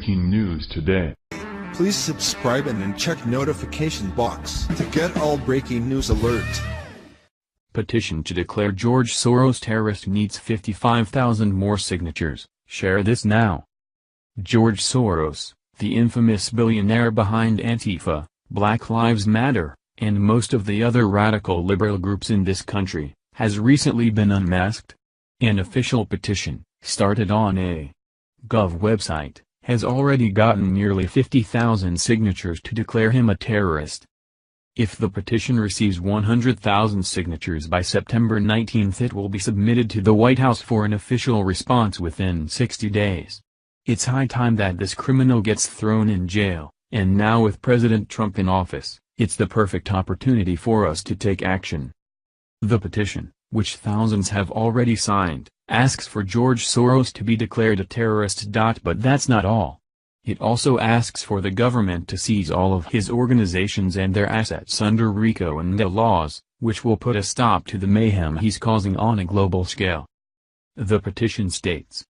breaking news today. Please subscribe and then check notification box to get all breaking news alerts. Petition to declare George Soros terrorist needs 55,000 more signatures. Share this now. George Soros, the infamous billionaire behind Antifa, Black Lives Matter, and most of the other radical liberal groups in this country, has recently been unmasked. An official petition, started on a Gov website, has already gotten nearly 50,000 signatures to declare him a terrorist. If the petition receives 100,000 signatures by September 19, it will be submitted to the White House for an official response within 60 days. It's high time that this criminal gets thrown in jail, and now with President Trump in office, it's the perfect opportunity for us to take action. The petition, which thousands have already signed, asks for George Soros to be declared a terrorist. But that's not all. It also asks for the government to seize all of his organizations and their assets under RICO and the laws, which will put a stop to the mayhem he's causing on a global scale. The petition states,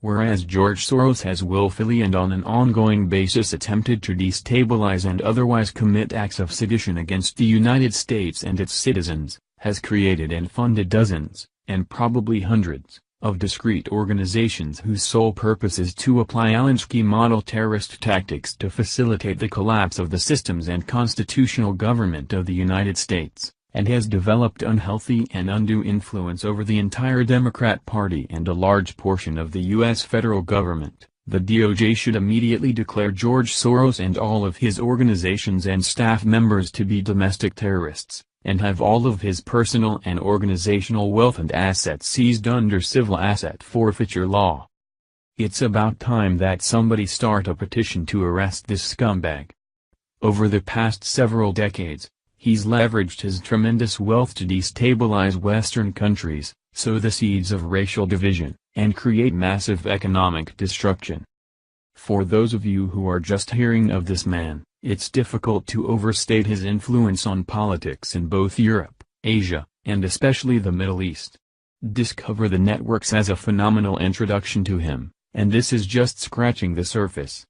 whereas George Soros has willfully and on an ongoing basis attempted to destabilize and otherwise commit acts of sedition against the United States and its citizens, has created and funded dozens, and probably hundreds, of discrete organizations whose sole purpose is to apply Alinsky model terrorist tactics to facilitate the collapse of the systems and constitutional government of the United States, and has developed unhealthy and undue influence over the entire Democrat Party and a large portion of the U.S. federal government. The DOJ should immediately declare George Soros and all of his organizations and staff members to be domestic terrorists, and have all of his personal and organizational wealth and assets seized under civil asset forfeiture law. It's about time that somebody start a petition to arrest this scumbag. Over the past several decades, he's leveraged his tremendous wealth to destabilize Western countries, sow the seeds of racial division, and create massive economic destruction. For those of you who are just hearing of this man, it's difficult to overstate his influence on politics in both Europe, Asia, and especially the Middle East. Discover the networks as a phenomenal introduction to him, and this is just scratching the surface.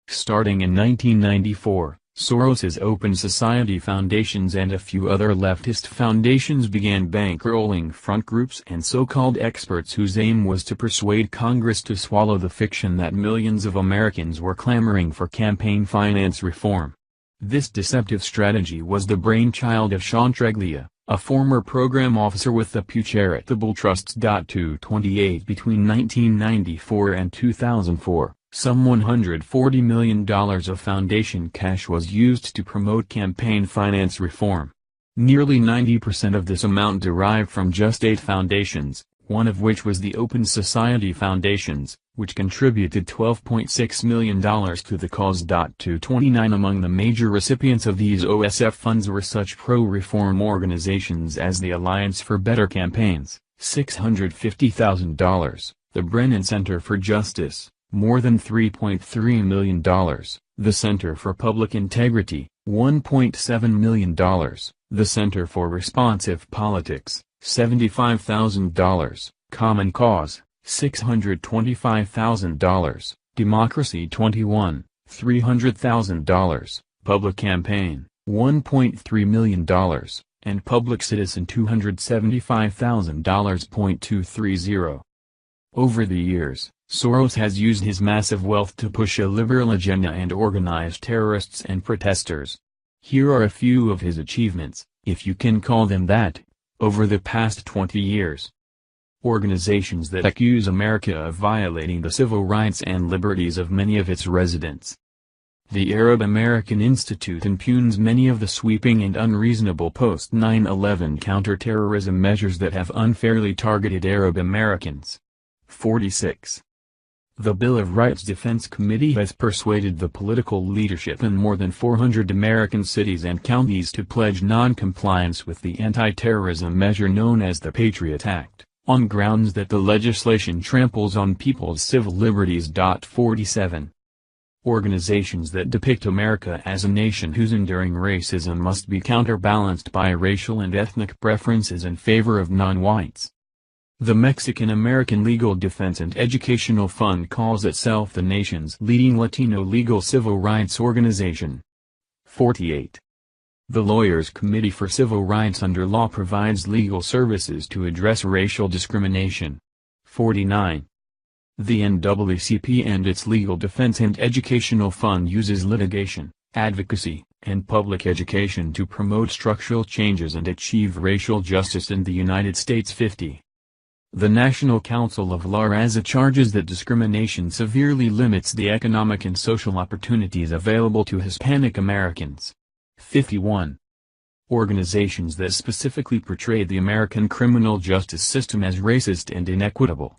Starting in 1994, Soros's Open Society Foundations and a few other leftist foundations began bankrolling front groups and so-called experts whose aim was to persuade Congress to swallow the fiction that millions of Americans were clamoring for campaign finance reform. This deceptive strategy was the brainchild of Sean Treglia, a former program officer with the Pew Charitable Trusts. 228 Between 1994 and 2004. Some $140 million of foundation cash was used to promote campaign finance reform. Nearly 90% of this amount derived from just 8 foundations, one of which was the Open Society Foundations, which contributed $12.6 million to the cause. 229 Among the major recipients of these OSF funds were such pro-reform organizations as the Alliance for Better Campaigns, $650,000, the Brennan Center for Justice, more than $3.3 million, the Center for Public Integrity, $1.7 million, the Center for Responsive Politics, $75,000, Common Cause, $625,000, Democracy 21, $300,000, Public Campaign, $1.3 million, and Public Citizen $275,000. 230. Over the years, Soros has used his massive wealth to push a liberal agenda and organize terrorists and protesters. Here are a few of his achievements, if you can call them that, over the past 20 years. Organizations that accuse America of violating the civil rights and liberties of many of its residents. The Arab American Institute impugns many of the sweeping and unreasonable post-9/11 counterterrorism measures that have unfairly targeted Arab Americans. 46. The Bill of Rights Defense Committee has persuaded the political leadership in more than 400 American cities and counties to pledge non-compliance with the anti-terrorism measure known as the Patriot Act, on grounds that the legislation tramples on people's civil liberties. 47. Organizations that depict America as a nation whose enduring racism must be counterbalanced by racial and ethnic preferences in favor of non-whites. The Mexican-American Legal Defense and Educational Fund calls itself the nation's leading Latino legal civil rights organization. 48. The Lawyers Committee for Civil Rights under law provides legal services to address racial discrimination. 49. The NAACP and its Legal Defense and Educational Fund uses litigation, advocacy, and public education to promote structural changes and achieve racial justice in the United States. 50. The National Council of La Raza charges that discrimination severely limits the economic and social opportunities available to Hispanic Americans. 51. Organizations that specifically portray the American criminal justice system as racist and inequitable.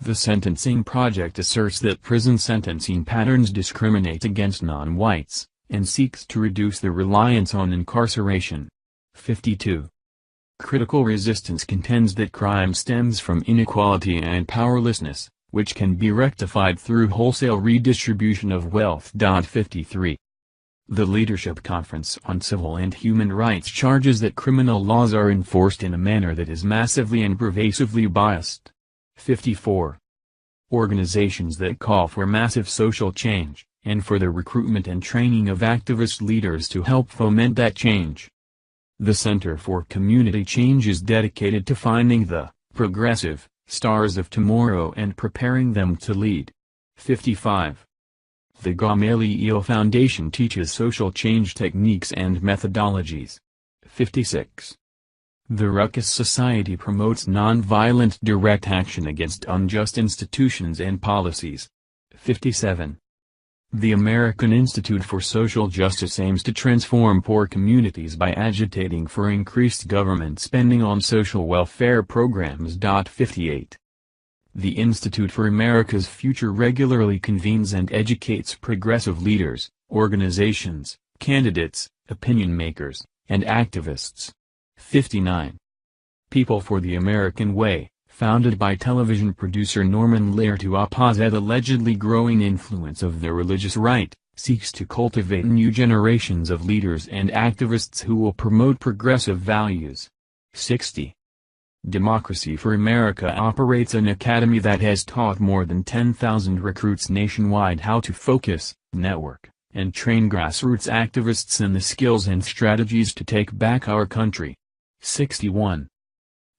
The Sentencing Project asserts that prison sentencing patterns discriminate against non-whites, and seeks to reduce the reliance on incarceration. 52. Critical Resistance contends that crime stems from inequality and powerlessness, which can be rectified through wholesale redistribution of wealth. 53. The Leadership Conference on Civil and Human Rights charges that criminal laws are enforced in a manner that is massively and pervasively biased. 54. Organizations that call for massive social change, and for the recruitment and training of activist leaders to help foment that change. The Center for Community Change is dedicated to finding the progressive stars of tomorrow and preparing them to lead. 55. The Gamaliel Foundation teaches social change techniques and methodologies. 56. The Ruckus Society promotes nonviolent direct action against unjust institutions and policies. 57. The American Institute for Social Justice aims to transform poor communities by agitating for increased government spending on social welfare programs. 58. The Institute for America's Future regularly convenes and educates progressive leaders, organizations, candidates, opinion makers, and activists. 59. People for the American Way, founded by television producer Norman Lear to oppose the allegedly growing influence of the religious right, seeks to cultivate new generations of leaders and activists who will promote progressive values. 60. Democracy for America operates an academy that has taught more than 10,000 recruits nationwide how to focus, network, and train grassroots activists in the skills and strategies to take back our country. 61.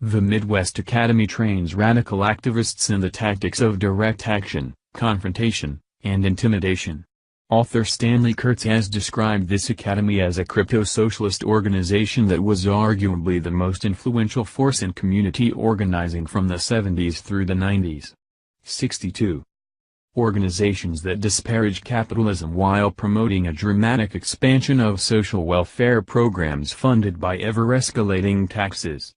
The Midwest Academy trains radical activists in the tactics of direct action, confrontation, and intimidation. Author Stanley Kurtz has described this academy as a crypto-socialist organization that was arguably the most influential force in community organizing from the 70s through the 90s. 62. Organizations that disparage capitalism while promoting a dramatic expansion of social welfare programs funded by ever-escalating taxes.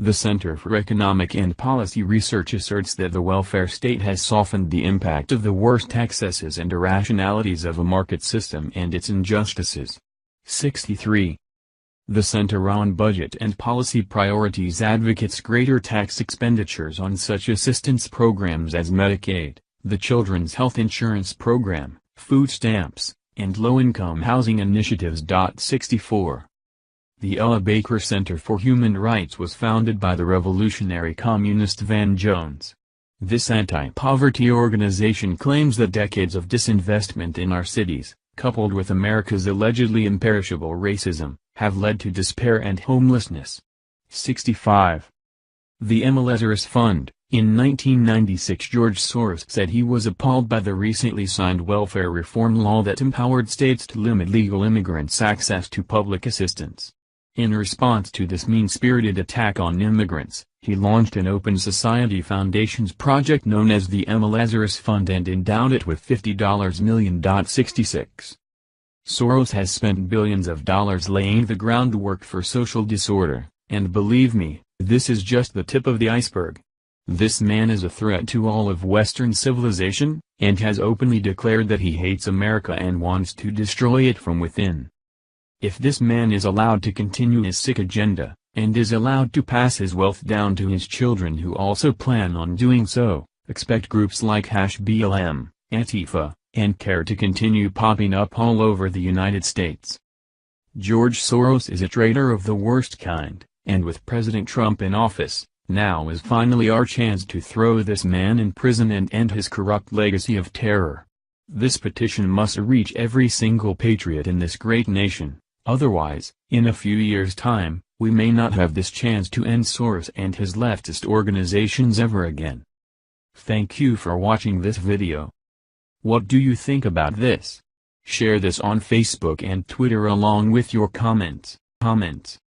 The Center for Economic and Policy Research asserts that the welfare state has softened the impact of the worst excesses and irrationalities of a market system and its injustices. 63. The Center on Budget and Policy Priorities advocates greater tax expenditures on such assistance programs as Medicaid, the Children's Health Insurance Program, food stamps, and low-income housing initiatives. 64. The Ella Baker Center for Human Rights was founded by the revolutionary communist Van Jones. This anti-poverty organization claims that decades of disinvestment in our cities, coupled with America's allegedly imperishable racism, have led to despair and homelessness. 65. The Lazarus Fund. In 1996, George Soros said he was appalled by the recently signed welfare reform law that empowered states to limit legal immigrants' access to public assistance. In response to this mean-spirited attack on immigrants, he launched an Open Society Foundation's project known as the Lazarus Fund and endowed it with $50 million. 66. Soros has spent billions of dollars laying the groundwork for social disorder, and believe me, this is just the tip of the iceberg. This man is a threat to all of Western civilization, and has openly declared that he hates America and wants to destroy it from within. If this man is allowed to continue his sick agenda, and is allowed to pass his wealth down to his children who also plan on doing so, expect groups like BLM, Antifa, and CARE to continue popping up all over the United States. George Soros is a traitor of the worst kind, and with President Trump in office, Now is finally our chance to throw this man in prison and end his corrupt legacy of terror. This petition must reach every single patriot in this great nation, otherwise, in a few years' time, we may not have this chance to end Soros and his leftist organizations ever again. Thank you for watching this video. What do you think about this? Share this on Facebook and Twitter along with your comments.